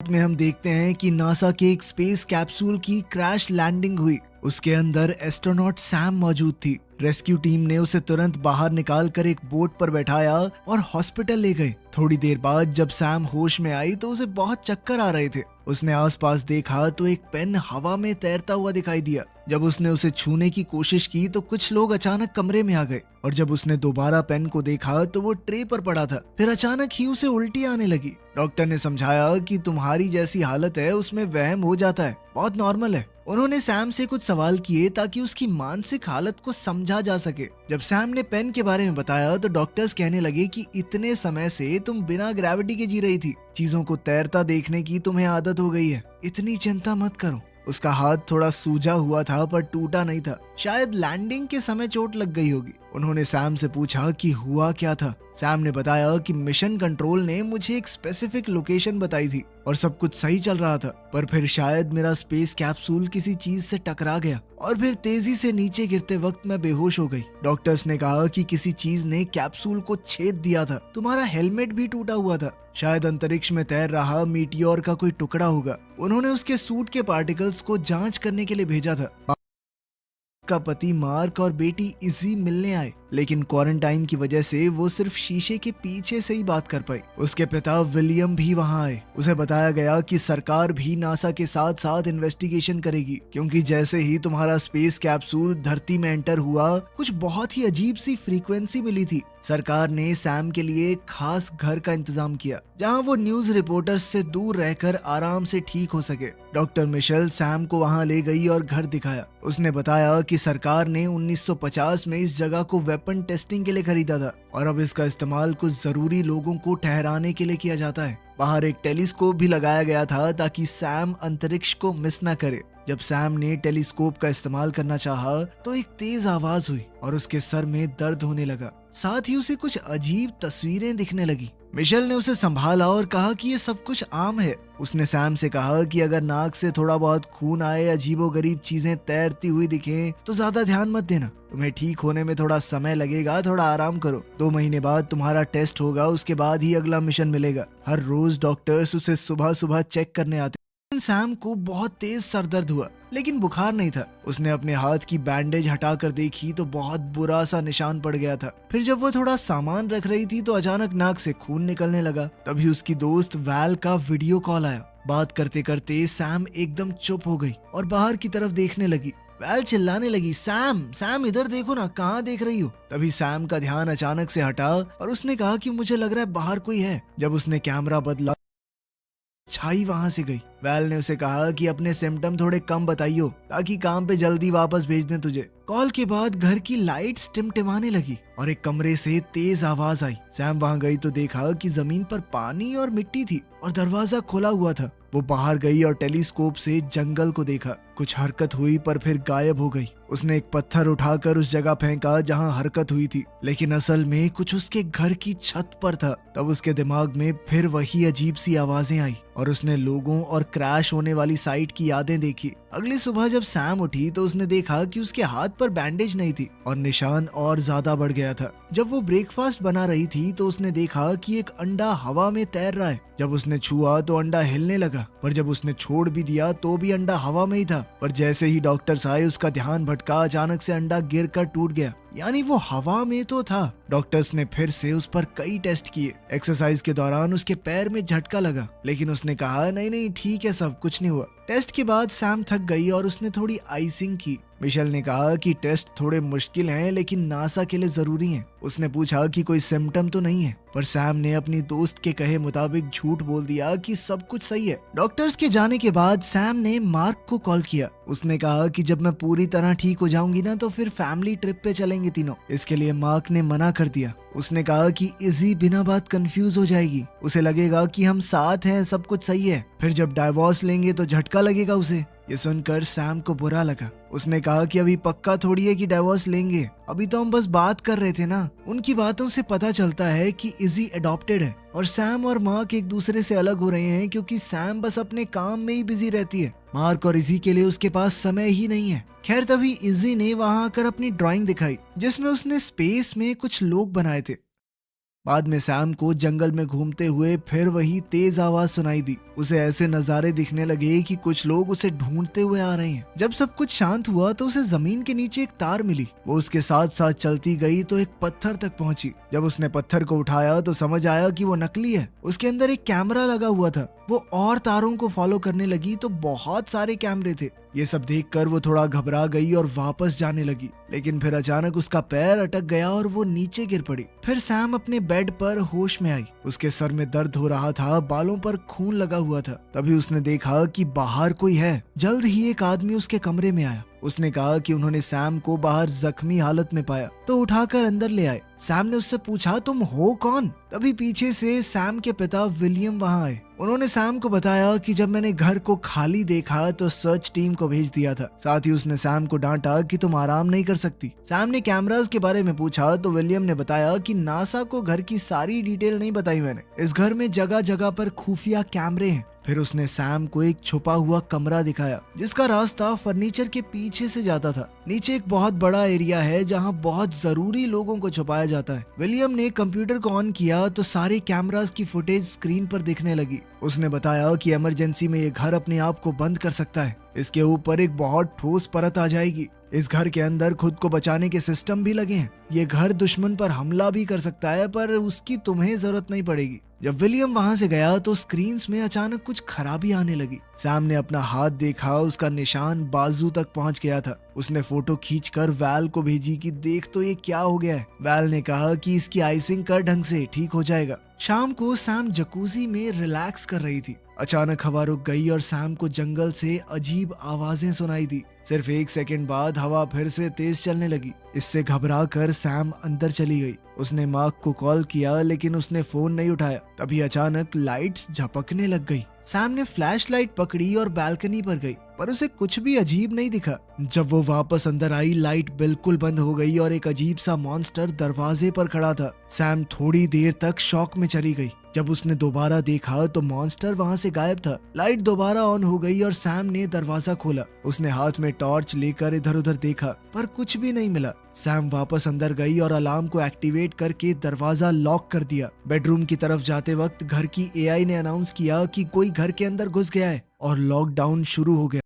में हम देखते हैं कि नासा के एक स्पेस कैप्सूल की क्रैश लैंडिंग हुई। उसके अंदर एस्ट्रोनॉट सैम मौजूद थी। रेस्क्यू टीम ने उसे तुरंत बाहर निकाल कर एक बोट पर बैठाया और हॉस्पिटल ले गए। थोड़ी देर बाद जब सैम होश में आई तो उसे बहुत चक्कर आ रहे थे। उसने आसपास देखा तो एक पेन हवा में तैरता हुआ दिखाई दिया। जब उसने उसे छूने की कोशिश की तो कुछ लोग अचानक कमरे में आ गए और जब उसने दोबारा पेन को देखा तो वो ट्रे पर पड़ा था। फिर अचानक ही उसे उल्टी आने लगी। डॉक्टर ने समझाया कि तुम्हारी जैसी हालत है उसमें वहम हो जाता है, बहुत नॉर्मल है। उन्होंने सैम से कुछ सवाल किए ताकि उसकी मानसिक हालत को समझा जा सके। जब सैम ने पेन के बारे में बताया तो डॉक्टर्स कहने लगे कि इतने समय से तुम बिना ग्रेविटी के जी रही थी, चीजों को तैरता देखने की तुम्हें आदत हो गई है, इतनी चिंता मत करो। उसका हाथ थोड़ा सूजा हुआ था पर टूटा नहीं था, शायद लैंडिंग के समय चोट लग गई होगी। उन्होंने सैम से पूछा कि हुआ क्या था। सैम ने बताया कि मिशन कंट्रोल ने मुझे एक स्पेसिफिक लोकेशन बताई थी और सब कुछ सही चल रहा था, पर फिर शायद मेरा स्पेस कैप्सूल किसी चीज से टकरा गया और फिर तेजी से नीचे गिरते वक्त मैं बेहोश हो गई। डॉक्टर्स ने कहा कि किसी चीज ने कैप्सूल को छेद दिया था। तुम्हारा हेलमेट भी टूटा हुआ था, शायद अंतरिक्ष में तैर रहा मीटियोर का कोई टुकड़ा होगा। उन्होंने उसके सूट के पार्टिकल्स को जांच करने के लिए भेजा था। का पति मार्क और बेटी इजी मिलने आए, लेकिन क्वारंटाइन की वजह से वो सिर्फ शीशे के पीछे से ही बात कर पाई। उसके पिता विलियम भी वहां आए। उसे बताया गया कि सरकार भी नासा के साथ साथ इन्वेस्टिगेशन करेगी, क्योंकि जैसे ही तुम्हारा स्पेस कैप्सूल धरती में एंटर हुआ कुछ बहुत ही अजीब सी फ्रीक्वेंसी मिली थी। सरकार ने सैम के लिए एक खास घर का इंतजाम किया जहां वो न्यूज रिपोर्टर्स से दूर रहकर आराम से ठीक हो सके। डॉक्टर मिशेल सैम को वहां ले गई और घर दिखाया। उसने बताया कि सरकार ने 1950 में इस जगह को वेपन टेस्टिंग के लिए खरीदा था और अब इसका इस्तेमाल कुछ जरूरी लोगों को ठहराने के लिए किया जाता है। बाहर एक टेलीस्कोप भी लगाया गया था ताकि सैम अंतरिक्ष को मिस न करे। जब सैम ने टेलीस्कोप का इस्तेमाल करना चाहा तो एक तेज आवाज हुई और उसके सर में दर्द होने लगा। साथ ही उसे कुछ अजीब तस्वीरें दिखने लगी। मिशेल ने उसे संभाला और कहा कि ये सब कुछ आम है। उसने सैम से कहा कि अगर नाक से थोड़ा बहुत खून आए, अजीबोगरीब चीजें तैरती हुई दिखें तो ज्यादा ध्यान मत देना, तुम्हें ठीक होने में थोड़ा समय लगेगा, थोड़ा आराम करो। 2 महीने बाद तुम्हारा टेस्ट होगा, उसके बाद ही अगला मिशन मिलेगा। हर रोज डॉक्टर्स उसे सुबह सुबह चेक करने आते। सैम को बहुत तेज सर दर्द हुआ लेकिन बुखार नहीं था। उसने अपने हाथ की बैंडेज हटाकर देखी तो बहुत बुरा सा निशान पड़ गया था। फिर जब वो थोड़ा सामान रख रही थी तो अचानक नाक से खून निकलने लगा। तभी उसकी दोस्त वैल का वीडियो कॉल आया। बात करते करते सैम एकदम चुप हो गई और बाहर की तरफ देखने लगी। वैल चिल्लाने लगी, सैम सैम इधर देखो ना, कहाँ देख रही हो। तभी सैम का ध्यान अचानक से हटा और उसने कहा कि मुझे लग रहा है बाहर कोई है। जब उसने कैमरा बदला छाई वहां से गई। वैल ने उसे कहा कि अपने सिम्टम थोड़े कम बताइयो ताकि काम पे जल्दी वापस भेज दें तुझे। कॉल के बाद घर की लाइट्स टिमटिमाने लगी और एक कमरे से तेज आवाज आई। सैम वहां गई तो देखा कि जमीन पर पानी और मिट्टी थी और दरवाजा खुला हुआ था। वो बाहर गई और टेलीस्कोप से जंगल को देखा। कुछ हरकत हुई पर फिर गायब हो गई। उसने एक पत्थर उठाकर उस जगह फेंका जहां हरकत हुई थी, लेकिन असल में कुछ उसके घर की छत पर था। तब उसके दिमाग में फिर वही अजीब सी आवाजें आई और उसने लोगों और क्रैश होने वाली साइट की यादें देखी। अगली सुबह जब सैम उठी तो उसने देखा कि उसके हाथ पर बैंडेज नहीं थी और निशान और ज्यादा बढ़ गया था। जब वो ब्रेकफास्ट बना रही थी तो उसने देखा कि एक अंडा हवा में तैर रहा है। जब उसने छुआ तो अंडा हिलने लगा, पर जब उसने छोड़ भी दिया तो भी अंडा हवा में ही था। पर जैसे ही डॉक्टर्स आए उसका ध्यान भटका, अचानक से अंडा गिरकर टूट गया, यानी वो हवा में तो था। डॉक्टर्स ने फिर से उस पर कई टेस्ट किए। एक्सरसाइज के दौरान उसके पैर में झटका लगा, लेकिन उसने कहा नहीं नहीं ठीक है, सब कुछ नहीं हुआ। टेस्ट के बाद सैम थक गई और उसने थोड़ी आइसिंग की। मिशेल ने कहा कि टेस्ट थोड़े मुश्किल हैं लेकिन नासा के लिए जरूरी हैं। उसने पूछा कि कोई सिम्टम तो नहीं है, पर सैम ने अपनी दोस्त के कहे मुताबिक झूठ बोल दिया कि सब कुछ सही है। डॉक्टर्स के जाने के बाद सैम ने मार्क को कॉल किया। उसने कहा कि जब मैं पूरी तरह ठीक हो जाऊंगी ना तो फिर फैमिली ट्रिप पे चलेंगे तीनों। इसके लिए मार्क ने मना कर दिया। उसने कहा कि इजी बिना बात कंफ्यूज हो जाएगी, उसे लगेगा कि हम साथ हैं, सब कुछ सही है। फिर जब डाइवोर्स लेंगे तो झटका लगेगा उसे। ये सुनकर सैम को बुरा लगा। उसने कहा कि अभी पक्का थोड़ी है कि डाइवोर्स लेंगे, अभी तो हम बस बात कर रहे थे ना। उनकी बातों से पता चलता है कि इजी अडॉप्टेड है और सैम और मार्क एक दूसरे से अलग हो रहे हैं क्योंकि सैम बस अपने काम में ही बिजी रहती है। मार्क और इजी के लिए उसके पास समय ही नहीं है। खैर तभी इजी ने वहां आकर अपनी ड्राइंग दिखाई जिसमें उसने स्पेस में कुछ लोग बनाए थे। बाद में सैम को जंगल में घूमते हुए फिर वही तेज आवाज सुनाई दी। उसे ऐसे नजारे दिखने लगे कि कुछ लोग उसे ढूंढते हुए आ रहे हैं। जब सब कुछ शांत हुआ तो उसे जमीन के नीचे एक तार मिली। वो उसके साथ साथ चलती गई तो एक पत्थर तक पहुंची। जब उसने पत्थर को उठाया तो समझ आया कि वो नकली है। उसके अंदर एक कैमरा लगा हुआ था। वो और तारों को फॉलो करने लगी तो बहुत सारे कैमरे थे। ये सब देखकर वो थोड़ा घबरा गई और वापस जाने लगी, लेकिन फिर अचानक उसका पैर अटक गया और वो नीचे गिर पड़ी। फिर सैम अपने बेड पर होश में आई। उसके सर में दर्द हो रहा था, बालों पर खून लगा हुआ था। तभी उसने देखा कि बाहर कोई है। जल्द ही एक आदमी उसके कमरे में आया। उसने कहा कि उन्होंने सैम को बाहर जख्मी हालत में पाया तो उठाकर अंदर ले आए। सैम ने उससे पूछा, तुम हो कौन? तभी पीछे से सैम के पिता विलियम वहां आए। उन्होंने सैम को बताया कि जब मैंने घर को खाली देखा तो सर्च टीम को भेज दिया था। साथ ही उसने सैम को डांटा कि तुम आराम नहीं कर सकती। सैम ने कैमरास के बारे में पूछा तो विलियम ने बताया कि नासा को घर की सारी डिटेल नहीं बताई मैंने। इस घर में जगह जगह पर खुफिया कैमरे हैं। फिर उसने सैम को एक छुपा हुआ कमरा दिखाया जिसका रास्ता फर्नीचर के पीछे से जाता था। नीचे एक बहुत बड़ा एरिया है जहां बहुत जरूरी लोगों को छुपाया जाता है। विलियम ने कंप्यूटर को ऑन किया तो सारे कैमरास की फुटेज स्क्रीन पर दिखने लगी। उसने बताया कि इमरजेंसी में ये घर अपने आप को बंद कर सकता है। इसके ऊपर एक बहुत ठोस परत आ जाएगी। इस घर के अंदर खुद को बचाने के सिस्टम भी लगे हैं। ये घर दुश्मन पर हमला भी कर सकता है, पर उसकी तुम्हें जरूरत नहीं पड़ेगी। जब विलियम वहां से गया तो स्क्रीन्स में अचानक कुछ खराबी आने लगी। सैम ने अपना हाथ देखा, उसका निशान बाजू तक पहुंच गया था। उसने फोटो खींचकर वैल को भेजी कि देख तो ये क्या हो गया है। वैल ने कहा कि इसकी आइसिंग कर ढंग से, ठीक हो जाएगा। शाम को सैम जकूजी में रिलैक्स कर रही थी। अचानक हवा रुक गई और सैम को जंगल से अजीब आवाजें सुनाई दी। सिर्फ एक सेकंड बाद हवा फिर से तेज चलने लगी। इससे घबरा कर सैम अंदर चली गई। उसने मार्क को कॉल किया लेकिन उसने फोन नहीं उठाया। तभी अचानक लाइट्स झपकने लग गई। सैम ने फ्लैश लाइट पकड़ी और बालकनी पर गई, पर उसे कुछ भी अजीब नहीं दिखा। जब वो वापस अंदर आई, लाइट बिल्कुल बंद हो गई और एक अजीब सा मॉन्स्टर दरवाजे पर खड़ा था। सैम थोड़ी देर तक शॉक में चली गई। जब उसने दोबारा देखा तो मॉन्स्टर वहां से गायब था। लाइट दोबारा ऑन हो गई और सैम ने दरवाजा खोला। उसने हाथ में टॉर्च लेकर इधर उधर देखा, पर कुछ भी नहीं मिला। सैम वापस अंदर गई और अलार्म को एक्टिवेट करके दरवाजा लॉक कर दिया। बेडरूम की तरफ जाते वक्त घर की एआई ने अनाउंस किया कि कोई घर के अंदर घुस गया है और लॉकडाउन शुरू हो गया।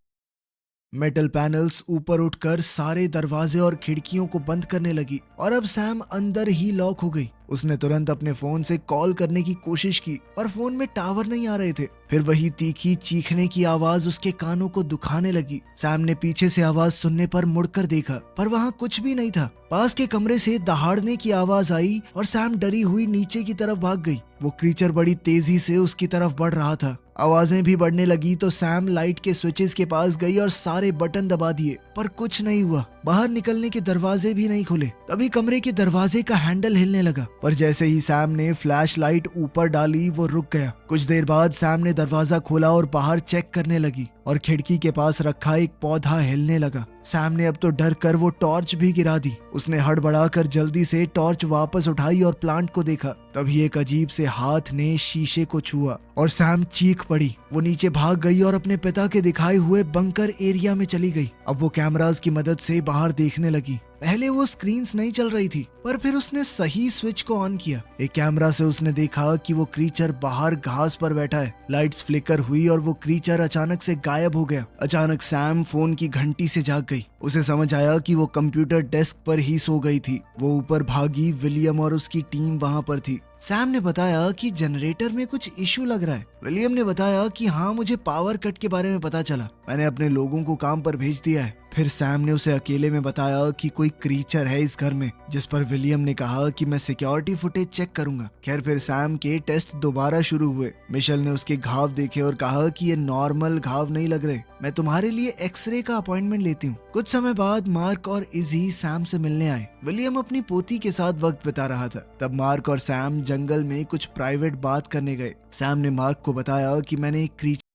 मेटल पैनल्स ऊपर उठकर सारे दरवाजे और खिड़कियों को बंद करने लगी और अब सैम अंदर ही लॉक हो गई। उसने तुरंत अपने फोन से कॉल करने की कोशिश की, पर फोन में टावर नहीं आ रहे थे। फिर वही तीखी चीखने की आवाज उसके कानों को दुखाने लगी। सैम ने पीछे से आवाज सुनने पर मुड़कर देखा, पर वहाँ कुछ भी नहीं था। पास के कमरे से दहाड़ने की आवाज आई और सैम डरी हुई नीचे की तरफ भाग गई। वो क्रीचर बड़ी तेजी से उसकी तरफ बढ़ रहा था। आवाजें भी बढ़ने लगी तो सैम लाइट के स्विचेस के पास गई और सारे बटन दबा दिए, पर कुछ नहीं हुआ। बाहर निकलने के दरवाजे भी नहीं खुले। तभी कमरे के दरवाजे का हैंडल हिलने लगा, पर जैसे ही सैम ने फ्लैश लाइट ऊपर डाली वो रुक गया। कुछ देर बाद सैम ने दरवाजा खोला और बाहर चेक करने लगी और खिड़की के पास रखा एक पौधा हिलने लगा। सैम ने अब तो डर कर वो टॉर्च भी गिरा दी। उसने हड़बड़ाकर जल्दी से टॉर्च वापस उठाई और प्लांट को देखा। तभी एक अजीब से हाथ ने शीशे को छुआ और सैम चीख पड़ी। वो नीचे भाग गई और अपने पिता के दिखाए हुए बंकर एरिया में चली गई। अब वो कैमरास की मदद से बाहर देखने लगी। पहले वो स्क्रीन्स नहीं चल रही थी, पर फिर उसने सही स्विच को ऑन किया। एक कैमरा से उसने देखा कि वो क्रीचर बाहर घास पर बैठा है। लाइट्स फ्लिकर हुई और वो क्रीचर अचानक से गायब हो गया। अचानक सैम फोन की घंटी से जाग गई। उसे समझ आया कि वो कंप्यूटर डेस्क पर ही सो गई थी। वो ऊपर भागी। विलियम और उसकी टीम वहां पर थी। सैम ने बताया कि जनरेटर में कुछ इशू लग रहा है। विलियम ने बताया कि हाँ, मुझे पावर कट के बारे में पता चला। मैंने अपने लोगों को काम पर भेज दिया है। फिर सैम ने उसे अकेले में बताया कि कोई क्रीचर है इस घर में, जिस पर विलियम ने कहा कि मैं सिक्योरिटी फुटेज चेक करूंगा। खैर, फिर सैम के टेस्ट दोबारा शुरू हुए। मिशेल ने उसके घाव देखे और कहा कि ये नॉर्मल घाव नहीं लग रहे, मैं तुम्हारे लिए एक्सरे का अपॉइंटमेंट लेती हूँ। कुछ समय बाद मार्क और इजी सैम से मिलने आए। विलियम अपनी पोती के साथ वक्त बिता रहा था। तब मार्क और सैम जंगल में कुछ प्राइवेट बात करने गए। सैम ने मार्क को बताया कि मैंने एक क्रीचर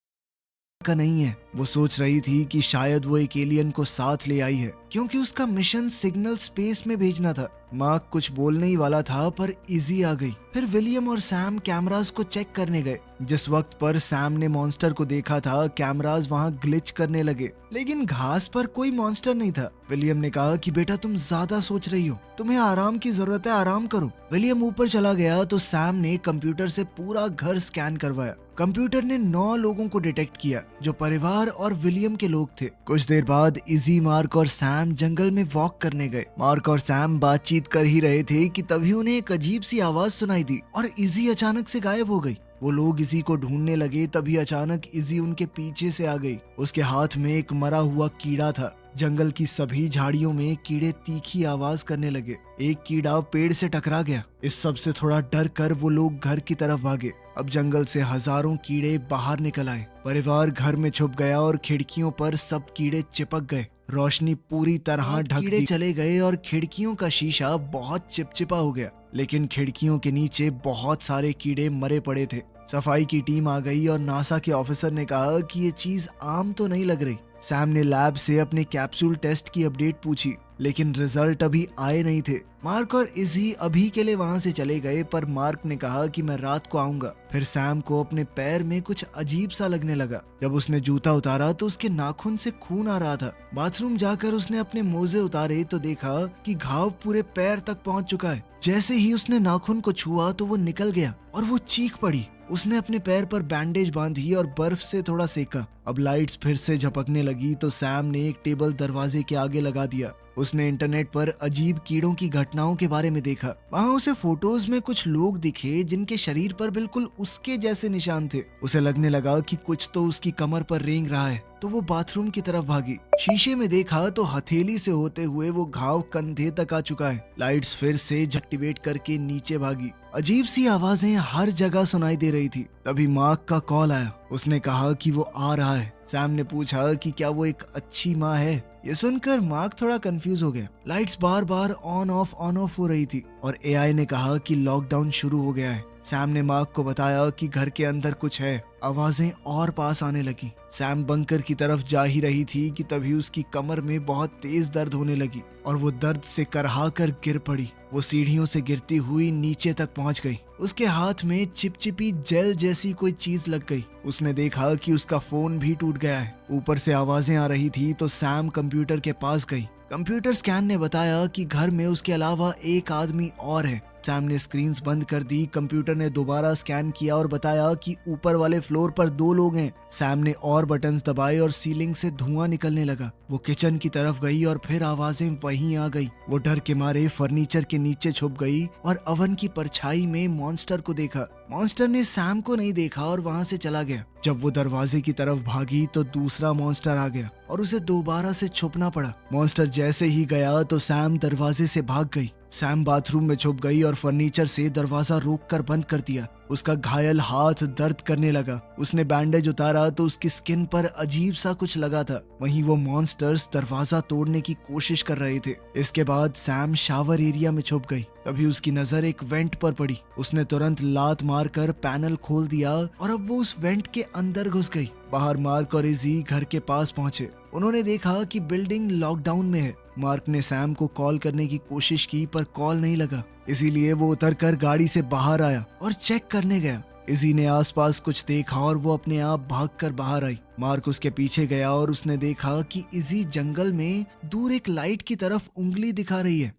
का नहीं है। वो सोच रही थी कि शायद वो एक एलियन को साथ ले आई है, क्योंकि उसका मिशन सिग्नल स्पेस में भेजना था। मार्क कुछ बोलने ही वाला था, पर इजी आ गई। फिर विलियम और सैम कैमरास को चेक करने गए। जिस वक्त पर सैम ने मॉन्स्टर को देखा था, कैमरास वहां ग्लिच करने लगे, लेकिन घास पर कोई मॉन्स्टर नहीं था। विलियम ने कहा कि बेटा, तुम ज्यादा सोच रही हो, तुम्हें आराम की जरूरत है, आराम करो। विलियम ऊपर चला गया तो सैम ने कंप्यूटर से पूरा घर स्कैन करवाया। कंप्यूटर ने 9 लोगों को डिटेक्ट किया जो परिवार और विलियम के लोग थे। कुछ देर बाद इजी, मार्क और सैम जंगल में वॉक करने गए। मार्क और सैम बातचीत कर ही रहे थे कि तभी उन्हें एक अजीब सी आवाज सुनाई दी और इजी अचानक से गायब हो गई। वो लोग इजी को ढूंढने लगे, तभी अचानक इजी उनके पीछे से आ गई। उसके हाथ में एक मरा हुआ कीड़ा था। जंगल की सभी झाड़ियों में कीड़े तीखी आवाज करने लगे। एक कीड़ा पेड़ से टकरा गया। इस सब से थोड़ा डर कर वो लोग घर की तरफ भागे। अब जंगल से हजारों कीड़े बाहर निकल आए। परिवार घर में छुप गया और खिड़कियों पर सब कीड़े चिपक गए। रोशनी पूरी तरह ढक कीड़े चले गए और खिड़कियों का शीशा बहुत चिपचिपा हो गया, लेकिन खिड़कियों के नीचे बहुत सारे कीड़े मरे पड़े थे। सफाई की टीम आ गई और नासा के ऑफिसर ने कहा कि ये चीज आम तो नहीं लग रही। सैम ने लैब से अपने कैप्सूल टेस्ट की अपडेट पूछी, लेकिन रिजल्ट अभी आए नहीं थे। मार्क और इजी अभी के लिए वहां से चले गए, पर मार्क ने कहा कि मैं रात को आऊंगा। फिर सैम को अपने पैर में कुछ अजीब सा लगने लगा। जब उसने जूता उतारा तो उसके नाखून से खून आ रहा था। बाथरूम जाकर उसने अपने मोजे उतारे तो देखा कि घाव पूरे पैर तक पहुंच चुका है। जैसे ही उसने नाखून को छुआ तो वो निकल गया और वो चीख पड़ी। उसने अपने पैर पर बैंडेज बांधी और बर्फ से थोड़ा सेका। अब लाइट्स फिर से झपकने लगी तो सैम ने एक टेबल दरवाजे के आगे लगा दिया। उसने इंटरनेट पर अजीब कीड़ों की घटनाओं के बारे में देखा। वहाँ उसे फोटोज में कुछ लोग दिखे जिनके शरीर पर बिल्कुल उसके जैसे निशान थे। उसे लगने लगा कि कुछ तो उसकी कमर पर रेंग रहा है, तो वो बाथरूम की तरफ भागी। शीशे में देखा तो हथेली से होते हुए वो घाव कंधे तक आ चुका है। लाइट्स फिर से एक्टिवेट करके नीचे भागी। अजीब सी आवाजें हर जगह सुनाई दे रही थी। तभी मार्क का कॉल आया। उसने कहा कि वो आ रहा है। सैम ने पूछा कि क्या वो एक अच्छी माँ है। ये सुनकर मार्क थोड़ा कंफ्यूज हो गया। Lights bar bar on off हो रही थी और एआई ने कहा कि लॉकडाउन शुरू हो गया है। सैम ने मार्क को बताया कि घर के अंदर कुछ है। आवाजें और पास आने लगी। सैम बंकर की तरफ जा ही रही थी कि तभी उसकी कमर में बहुत तेज दर्द होने लगी और वो दर्द से करहा कर गिर पड़ी। वो सीढ़ियों से गिरती हुई नीचे तक पहुंच गई। उसके हाथ में चिपचिपी जेल जैसी कोई चीज लग गई। उसने देखा कि उसका फोन भी टूट गया है। ऊपर से आवाजें आ रही थी तो सैम कंप्यूटर के पास गई। कंप्यूटर स्कैन ने बताया कि घर में उसके अलावा एक आदमी और है। सैम ने स्क्रीन्स बंद कर दी। कंप्यूटर ने दोबारा स्कैन किया और बताया कि ऊपर वाले फ्लोर पर 2 लोग हैं। सैम ने और बटन्स दबाए और सीलिंग से धुआं निकलने लगा। वो किचन की तरफ गई और फिर आवाजें वहीं आ गई। वो डर के मारे फर्नीचर के नीचे छुप गई और ओवन की परछाई में मॉन्स्टर को देखा। मॉन्स्टर ने सैम को नहीं देखा और वहां से चला गया। जब वो दरवाजे की तरफ भागी तो दूसरा मॉन्स्टर आ गया और उसे दोबारा से छुपना पड़ा। मॉन्स्टर जैसे ही गया तो सैम दरवाजे से भाग गई। सैम बाथरूम में छुप गई और फर्नीचर से दरवाजा रोककर बंद कर दिया। उसका घायल हाथ दर्द करने लगा। उसने बैंडेज उतारा तो उसकी स्किन पर अजीब सा कुछ लगा था। वहीं वो मॉन्स्टर्स दरवाजा तोड़ने की कोशिश कर रहे थे। इसके बाद सैम शावर एरिया में छुप गई। तभी उसकी नजर एक वेंट पर पड़ी। उसने तुरंत लात मारकर पैनल खोल दिया और अब वो उस वेंट के अंदर घुस गई। बाहर मार्क और इजी घर के पास पहुंचे। उन्होंने देखा कि बिल्डिंग लॉकडाउन में है। मार्क ने सैम को कॉल करने की कोशिश की पर कॉल नहीं लगा, इसीलिए वो उतरकर गाड़ी से बाहर आया और चेक करने गया। इजी ने आसपास कुछ देखा और वो अपने आप भागकर बाहर आई। मार्क उसके पीछे गया और उसने देखा कि इजी जंगल में दूर एक लाइट की तरफ उंगली दिखा रही है।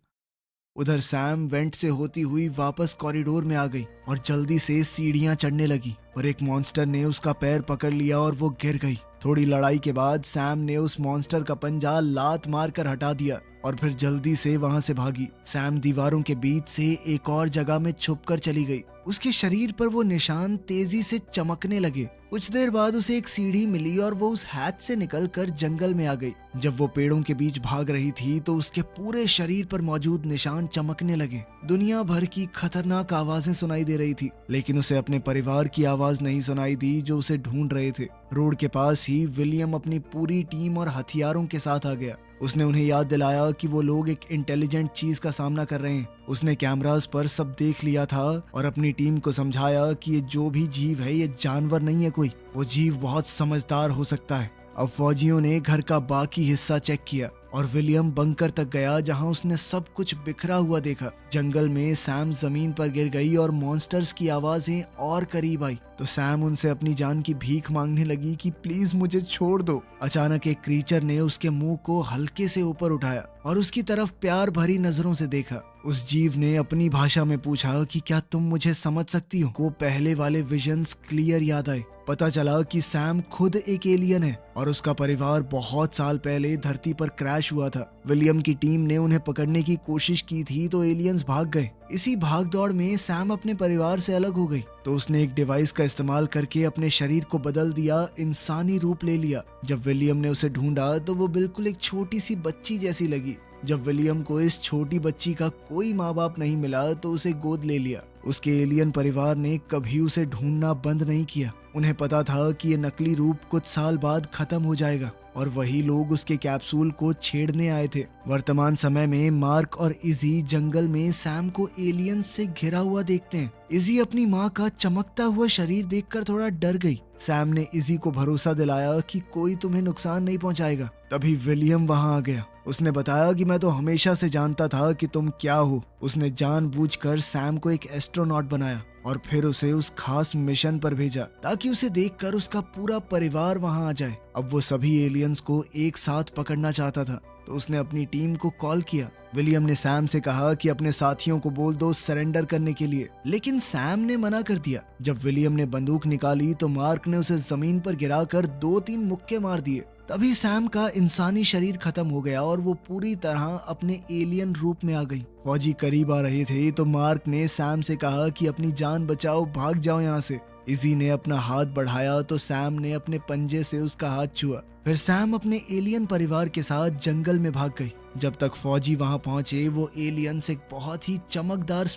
उधर सैम वेंट से होती हुई वापस कॉरिडोर में आ गई और जल्दी से सीढ़ियां चढ़ने लगी, पर एक मॉन्स्टर ने उसका पैर पकड़ लिया और वो गिर गई। थोड़ी लड़ाई के बाद सैम ने उस मॉन्स्टर का पंजा लात मारकर हटा दिया और फिर जल्दी से वहां से भागी। सैम दीवारों के बीच से एक और जगह में छुपकर चली गई। उसके शरीर पर वो निशान तेजी से चमकने लगे। कुछ देर बाद उसे एक सीढ़ी मिली और वो उस हैच से निकलकर जंगल में आ गई। जब वो पेड़ों के बीच भाग रही थी तो उसके पूरे शरीर पर मौजूद निशान चमकने लगे। दुनिया भर की खतरनाक आवाजें सुनाई दे रही थी, लेकिन उसे अपने परिवार की आवाज नहीं सुनाई दी जो उसे ढूंढ रहे थे। रोड के पास ही विलियम अपनी पूरी टीम और हथियारों के साथ आ गया। उसने उन्हें याद दिलाया कि वो लोग एक इंटेलिजेंट चीज का सामना कर रहे हैं। उसने कैमरास पर सब देख लिया था और अपनी टीम को समझाया कि ये जो भी जीव है ये जानवर नहीं है कोई, वो जीव बहुत समझदार हो सकता है। अब फौजियों ने घर का बाकी हिस्सा चेक किया और विलियम बंकर तक गया जहां उसने सब कुछ बिखरा हुआ देखा। जंगल में सैम जमीन पर गिर गई और मॉन्स्टर्स की आवाजें और करीब आई। तो सैम उनसे अपनी जान की भीख मांगने लगी कि प्लीज मुझे छोड़ दो। अचानक एक क्रीचर ने उसके मुंह को हल्के से ऊपर उठाया और उसकी तरफ प्यार भरी नजरों से देखा। उस जीव ने अपनी भाषा में पूछा कि क्या तुम मुझे समझ सकती हो? को पहले वाले विजन्स क्लियर याद आए। पता चला कि सैम खुद एक एलियन है और उसका परिवार बहुत साल पहले धरती पर क्रैश हुआ था। विलियम की टीम ने उन्हें पकड़ने की कोशिश की थी तो एलियंस भाग गए। इसी भागदौड़ में सैम अपने परिवार से अलग हो गई तो उसने एक डिवाइस का इस्तेमाल करके अपने शरीर को बदल दिया, इंसानी रूप ले लिया। जब विलियम ने उसे ढूंढा तो वो बिल्कुल एक छोटी सी बच्ची जैसी लगी। जब विलियम को इस छोटी बच्ची का कोई माँ बाप नहीं मिला तो उसे गोद ले लिया। उसके एलियन परिवार ने कभी उसे ढूंढना बंद नहीं किया। उन्हें पता था कि ये नकली रूप कुछ साल बाद खत्म हो जाएगा और वही लोग उसके कैप्सूल को छेड़ने आए थे। वर्तमान समय में मार्क और इजी जंगल में सैम को एलियंस से घिरा हुआ देखते हैं। इजी अपनी माँ का चमकता हुआ शरीर देखकर थोड़ा डर गई। सैम ने इजी को भरोसा दिलाया कि कोई तुम्हें नुकसान नहीं पहुंचाएगा। तभी विलियम वहां आ गया। उसने बताया कि मैं तो हमेशा से जानता था कि तुम क्या हो। उसने जानबूझकर सैम को एक एस्ट्रोनॉट बनाया और फिर उसे उस खास मिशन पर भेजा ताकि उसे देखकर उसका पूरा परिवार वहां आ जाए। अब वो सभी एलियंस को एक साथ पकड़ना चाहता था तो उसने अपनी टीम को कॉल किया। विलियम ने सैम से कहा कि अपने साथियों को बोल दो सरेंडर करने के लिए, लेकिन सैम ने मना कर दिया। जब विलियम ने बंदूक निकाली तो मार्क ने उसे जमीन पर गिराकर 2-3 मुक्के मार दिए। तभी सैम का इंसानी शरीर खत्म हो गया और वो पूरी तरह अपने एलियन रूप में आ गई। फौजी करीब आ रहे थे तो मार्क ने सैम से कहा कि अपनी जान बचाओ, भाग जाओ यहाँ से। इजी ने अपना हाथ बढ़ाया तो सैम ने अपने पंजे से उसका हाथ छुआ। फिर सैम अपने एलियन परिवार के साथ जंगल में भाग गई। जब तक फौजी वहां पहुंचे वो एलियंस एक बहुत ही चमकदार